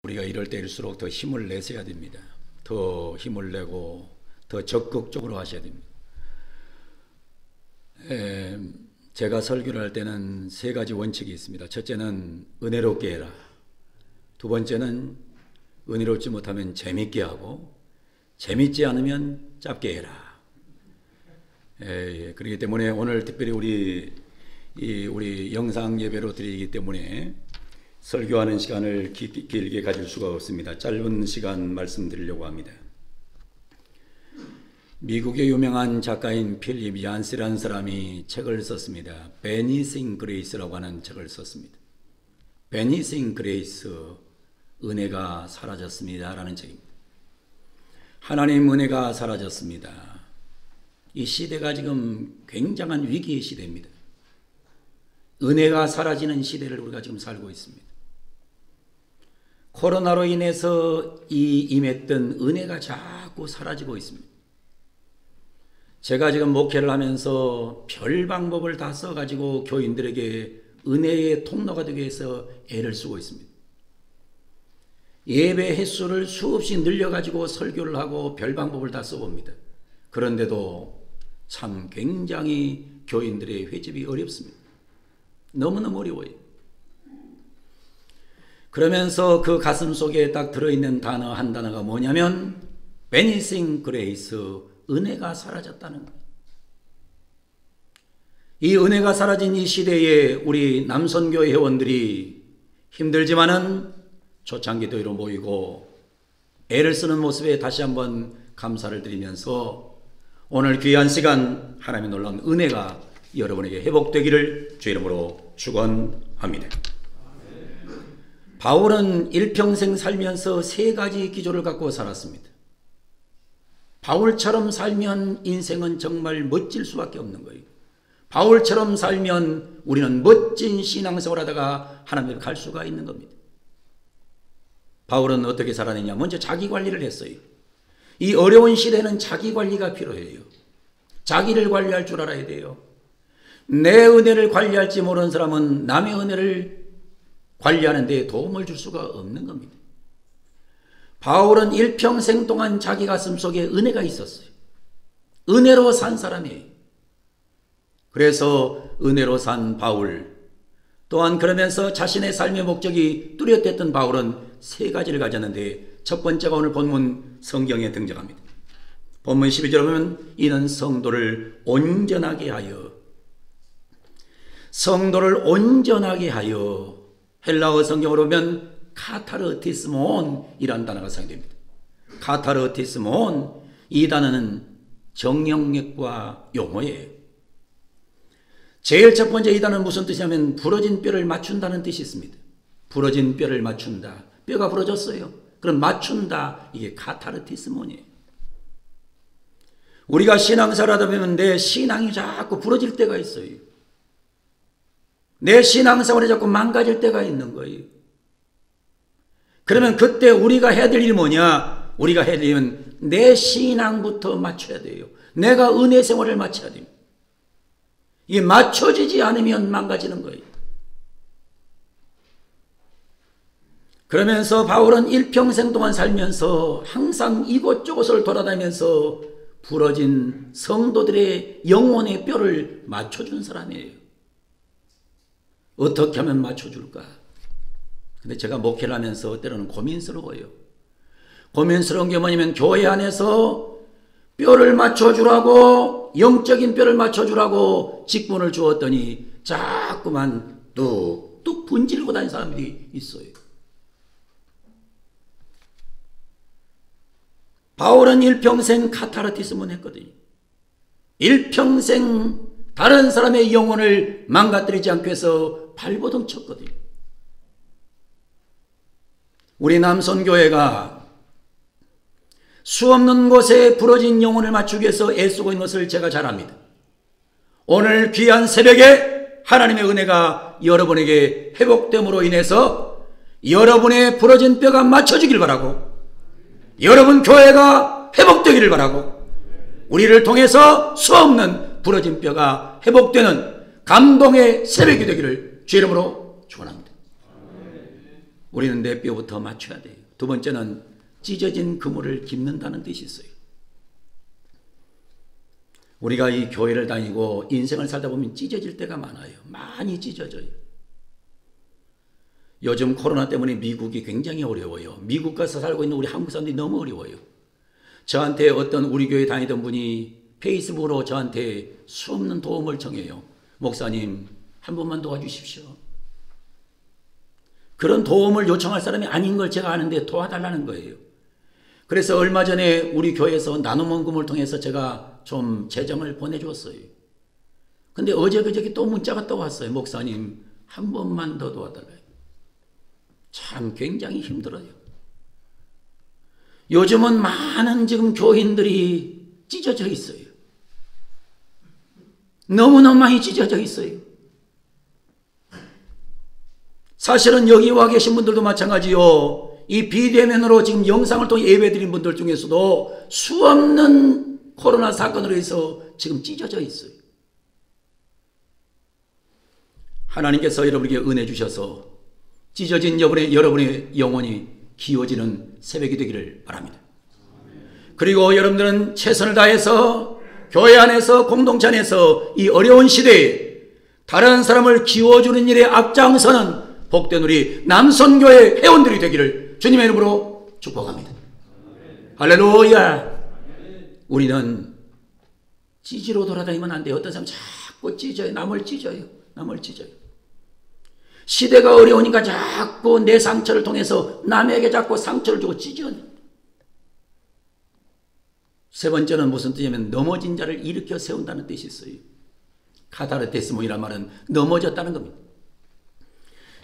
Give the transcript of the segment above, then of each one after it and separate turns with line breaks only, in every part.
우리가 이럴 때일수록 더 힘을 내셔야 됩니다. 더 힘을 내고 더 적극적으로 하셔야 됩니다. 제가 설교를 할 때는 세 가지 원칙이 있습니다. 첫째는 은혜롭게 해라. 두 번째는 은혜롭지 못하면 재밌게 하고, 재밌지 않으면 짧게 해라. 그렇기 때문에 오늘 특별히 우리 영상 예배로 드리기 때문에 설교하는 시간을 길게 가질 수가 없습니다. 짧은 시간 말씀드리려고 합니다. 미국의 유명한 작가인 필립 얀스라는 사람이 책을 썼습니다. Vanishing Grace라고 하는 책을 썼습니다. Vanishing Grace, 은혜가 사라졌습니다 라는 책입니다. 하나님 은혜가 사라졌습니다. 이 시대가 지금 굉장한 위기의 시대입니다. 은혜가 사라지는 시대를 우리가 지금 살고 있습니다. 코로나로 인해서 임했던 은혜가 자꾸 사라지고 있습니다. 제가 지금 목회를 하면서 별 방법을 다 써가지고 교인들에게 은혜의 통로가 되기 위해서 애를 쓰고 있습니다. 예배 횟수를 수없이 늘려가지고 설교를 하고 별 방법을 다 써봅니다. 그런데도 참 굉장히 교인들의 회집이 어렵습니다. 너무너무 어려워요. 그러면서 그 가슴 속에 딱 들어있는 단어 한 단어가 뭐냐면 Vanishing Grace, 은혜가 사라졌다는 거예요. 이 은혜가 사라진 이 시대에 우리 남선교회 회원들이 힘들지만은 초창기도회로 모이고 애를 쓰는 모습에 다시 한번 감사를 드리면서 오늘 귀한 시간 하나님의 놀라운 은혜가 여러분에게 회복되기를 주 이름으로 축원합니다. 바울은 일평생 살면서 세 가지 기조를 갖고 살았습니다. 바울처럼 살면 인생은 정말 멋질 수밖에 없는 거예요. 바울처럼 살면 우리는 멋진 신앙생활을 하다가 하나님을 갈 수가 있는 겁니다. 바울은 어떻게 살아내냐? 먼저 자기 관리를 했어요. 이 어려운 시대는 자기 관리가 필요해요. 자기를 관리할 줄 알아야 돼요. 내 은혜를 관리할지 모르는 사람은 남의 은혜를 관리하는 데 도움을 줄 수가 없는 겁니다. 바울은 일평생 동안 자기 가슴 속에 은혜가 있었어요. 은혜로 산 사람이에요. 그래서 은혜로 산 바울, 또한 그러면서 자신의 삶의 목적이 뚜렷했던 바울은 세 가지를 가졌는데 첫 번째가 오늘 본문 성경에 등장합니다. 본문 12절에 보면 이는 성도를 온전하게 하여, 성도를 온전하게 하여, 헬라어 성경으로 보면 카타르티스몬이라는 단어가 사용됩니다. 카타르티스몬, 이 단어는 정형외과 용어예요. 제일 첫 번째 이 단어는 무슨 뜻이냐면 부러진 뼈를 맞춘다는 뜻이 있습니다. 부러진 뼈를 맞춘다. 뼈가 부러졌어요. 그럼 맞춘다. 이게 카타르티스몬이에요. 우리가 신앙생활 하다 보면 내 신앙이 자꾸 부러질 때가 있어요. 내 신앙생활이 자꾸 망가질 때가 있는 거예요. 그러면 그때 우리가 해야 될 일이 뭐냐? 우리가 해야 될 일은 내 신앙부터 맞춰야 돼요. 내가 은혜 생활을 맞춰야 됩니다. 이게 맞춰지지 않으면 망가지는 거예요. 그러면서 바울은 일평생 동안 살면서 항상 이곳저곳을 돌아다니면서 부러진 성도들의 영혼의 뼈를 맞춰준 사람이에요. 어떻게 하면 맞춰줄까? 근데 제가 목회를 하면서 때로는 고민스러워요. 고민스러운 게 뭐냐면 교회 안에서 뼈를 맞춰주라고, 영적인 뼈를 맞춰주라고 직분을 주었더니 자꾸만 뚝뚝 분질고 다니는 사람들이 있어요. 바울은 일평생 카타르티스몬 했거든요. 일평생 다른 사람의 영혼을 망가뜨리지 않기 위해서 발버둥 쳤거든요. 우리 남선교회가 수없는 곳에 부러진 영혼을 맞추기 위해서 애쓰고 있는 것을 제가 잘 압니다. 오늘 귀한 새벽에 하나님의 은혜가 여러분에게 회복됨으로 인해서 여러분의 부러진 뼈가 맞춰지길 바라고, 여러분 교회가 회복되기를 바라고, 우리를 통해서 수없는 부러진 뼈가 회복되는 감동의 새벽이 되기를 주 이름으로 축원합니다. 우리는 내 뼈부터 맞춰야 돼요. 두 번째는 찢어진 그물을 깁는다는 뜻이 있어요. 우리가 이 교회를 다니고 인생을 살다 보면 찢어질 때가 많아요. 많이 찢어져요. 요즘 코로나 때문에 미국이 굉장히 어려워요. 미국 가서 살고 있는 우리 한국 사람들이 너무 어려워요. 저한테 어떤 우리 교회 다니던 분이 페이스북으로 저한테 수없는 도움을 청해요. 목사님, 한 번만 도와주십시오. 그런 도움을 요청할 사람이 아닌 걸 제가 아는데 도와달라는 거예요. 그래서 얼마 전에 우리 교회에서 나눔원금을 통해서 제가 좀 재정을 보내줬어요. 근데 어제 그저께 또 문자가 또 왔어요. 목사님, 한 번만 더 도와달라요. 참 굉장히 힘들어요. 요즘은 많은 지금 교인들이 찢어져 있어요. 너무너무 많이 찢어져 있어요. 사실은 여기 와 계신 분들도 마찬가지요. 이 비대면으로 지금 영상을 통해 예배드린 분들 중에서도 수없는 코로나 사건으로 해서 지금 찢어져 있어요. 하나님께서 여러분에게 은혜 주셔서 찢어진 여러분의 영혼이 기워지는 새벽이 되기를 바랍니다. 그리고 여러분들은 최선을 다해서 교회 안에서 공동체 안에서 이 어려운 시대에 다른 사람을 기워주는 일에 앞장서는 복된 우리 남선교회 회원들이 되기를 주님의 이름으로 축복합니다. 할렐루야. 우리는 찢으러 돌아다니면 안 돼요. 어떤 사람 자꾸 찢어요. 남을 찢어요. 시대가 어려우니까 자꾸 내 상처를 통해서 남에게 자꾸 상처를 주고 찢어요. 세 번째는 무슨 뜻이냐면 넘어진 자를 일으켜 세운다는 뜻이 있어요. 카타르테스몬이란 말은 넘어졌다는 겁니다.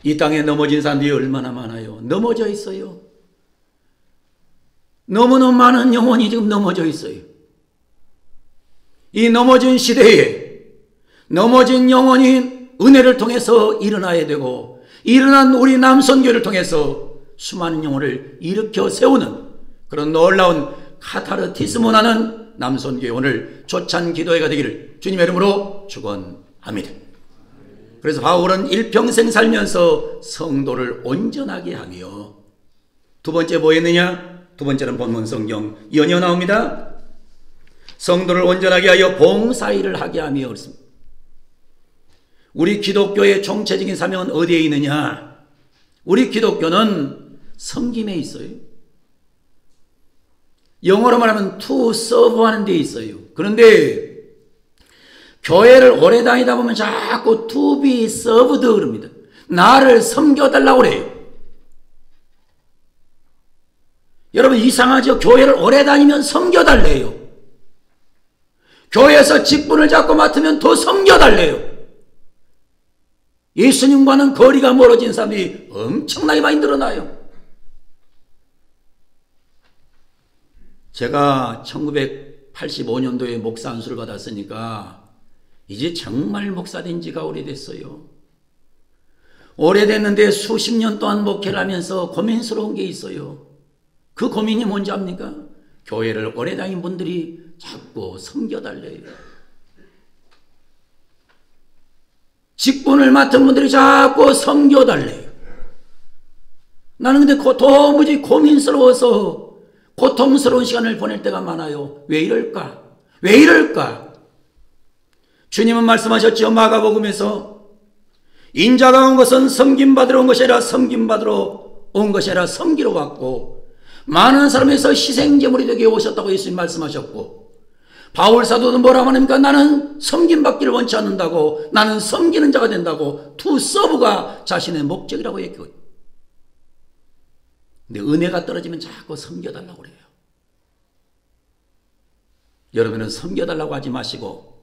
이 땅에 넘어진 사람들이 얼마나 많아요. 넘어져 있어요. 너무너무 많은 영혼이 지금 넘어져 있어요. 이 넘어진 시대에 넘어진 영혼이 은혜를 통해서 일어나야 되고 일어난 우리 남선교를 통해서 수많은 영혼을 일으켜 세우는 그런 놀라운 카타르티스모나는 남선교회 오늘 조찬 기도회가 되기를 주님의 이름으로 축원합니다. 그래서 바울은 일평생 살면서 성도를 온전하게 하며 두 번째 뭐 했느냐? 두 번째는 본문 성경 연이어 나옵니다. 성도를 온전하게 하여 봉사일을 하게 하며 그렇습니다. 우리 기독교의 총체적인 사명은 어디에 있느냐? 우리 기독교는 섬김에 있어요. 영어로 말하면 to serve 하는 데 있어요. 그런데 교회를 오래 다니다 보면 자꾸 to be served 그럽니다. 나를 섬겨달라고 그래요. 여러분 이상하죠? 교회를 오래 다니면 섬겨달래요. 교회에서 직분을 잡고 맡으면 더 섬겨달래요. 예수님과는 거리가 멀어진 사람이 엄청나게 많이 늘어나요. 제가 1985년도에 목사 안수를 받았으니까 이제 정말 목사된 지가 오래됐어요. 오래됐는데 수십 년 동안 목회를 하면서 고민스러운 게 있어요. 그 고민이 뭔지 압니까? 교회를 오래 다닌 분들이 자꾸 섬겨달래요. 직분을 맡은 분들이 자꾸 섬겨달래요. 나는 근데 도무지 고민스러워서 고통스러운 시간을 보낼 때가 많아요. 왜 이럴까? 왜 이럴까? 주님은 말씀하셨죠. 마가복음에서 인자가 온 것은 섬김받으러 온 것이 아니라 섬김받으러 온 것이 아니라 섬기러 왔고 많은 사람에서 희생제물이 되게 오셨다고 예수님 말씀하셨고 바울 사도는 뭐라고 합니까? 나는 섬김받기를 원치 않는다고 나는 섬기는 자가 된다고 to serve가 자신의 목적이라고 얘기해요. 근데 은혜가 떨어지면 자꾸 섬겨달라고 그래요. 여러분은 섬겨달라고 하지 마시고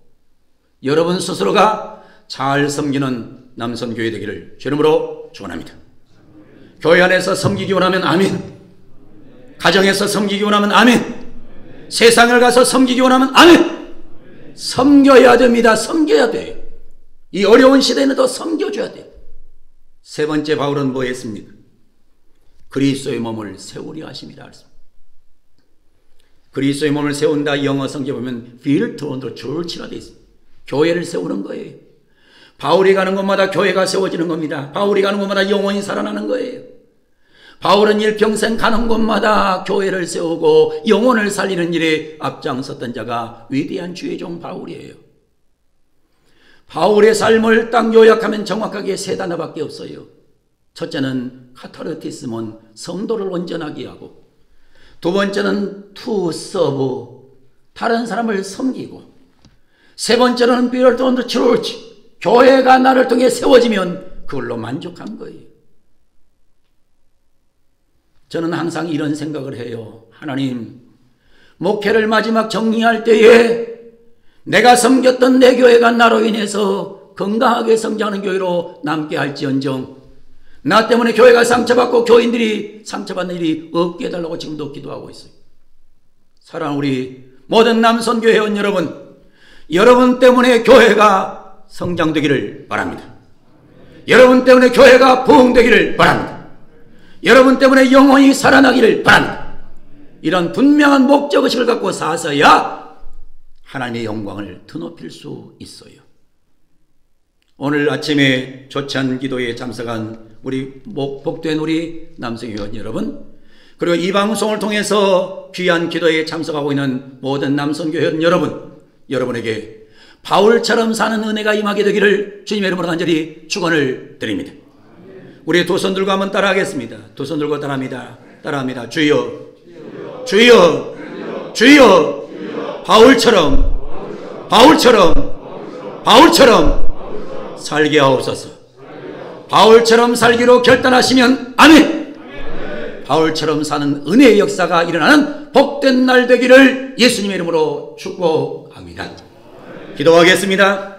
여러분 스스로가 잘 섬기는 남선교회 되기를 주님으로 축원합니다. 교회 안에서 섬기기 원하면 아멘. 가정에서 섬기기 원하면 아멘. 세상을 가서 섬기기 원하면 아멘. 섬겨야 됩니다. 섬겨야 돼요. 이 어려운 시대에는 더 섬겨줘야 돼요. 세 번째 바울은 뭐 했습니까? 그리스도의 몸을 세우려 하심이라 했습니다. 그리스도의 몸을 세운다 영어 성경에 보면 build on the church라 되어 있습니다. 교회를 세우는 거예요. 바울이 가는 곳마다 교회가 세워지는 겁니다. 바울이 가는 곳마다 영혼이 살아나는 거예요. 바울은 일평생 가는 곳마다 교회를 세우고 영혼을 살리는 일에 앞장섰던 자가 위대한 주의 종 바울이에요. 바울의 삶을 딱 요약하면 정확하게 세 단어밖에 없어요. 첫째는 카타르티스몬, 성도를 온전하게 하고, 두 번째는 투 서브, 다른 사람을 섬기고, 세 번째는 build on the church, 교회가 나를 통해 세워지면 그걸로 만족한 거예요. 저는 항상 이런 생각을 해요. 하나님, 목회를 마지막 정리할 때에 내가 섬겼던 내 교회가 나로 인해서 건강하게 성장하는 교회로 남게 할지언정, 나 때문에 교회가 상처받고 교인들이 상처받는 일이 없게 해달라고 지금도 기도하고 있어요. 사랑하는 우리 모든 남선교회 회원 여러분, 여러분 때문에 교회가 성장되기를 바랍니다. 여러분 때문에 교회가 부흥되기를 바랍니다. 여러분 때문에 영혼이 살아나기를 바랍니다. 이런 분명한 목적의식을 갖고 사서야 하나님의 영광을 드높일 수 있어요. 오늘 아침에 조찬 기도에 참석한 우리 복된 우리 남성회원 여러분, 그리고 이 방송을 통해서 귀한 기도에 참석하고 있는 모든 남성교회원 여러분, 여러분에게 바울처럼 사는 은혜가 임하게 되기를 주님의 이름으로 간절히 축원을 드립니다. 우리 두 손 들고 한번 따라하겠습니다. 두 손 들고 따라합니다. 따라합니다. 주여, 주여, 주여, 바울처럼, 바울처럼, 바울처럼 살게 하옵소서. 바울처럼 살기로 결단하시면 아멘. 바울처럼 사는 은혜의 역사가 일어나는 복된 날 되기를 예수님의 이름으로 축복합니다. 기도하겠습니다.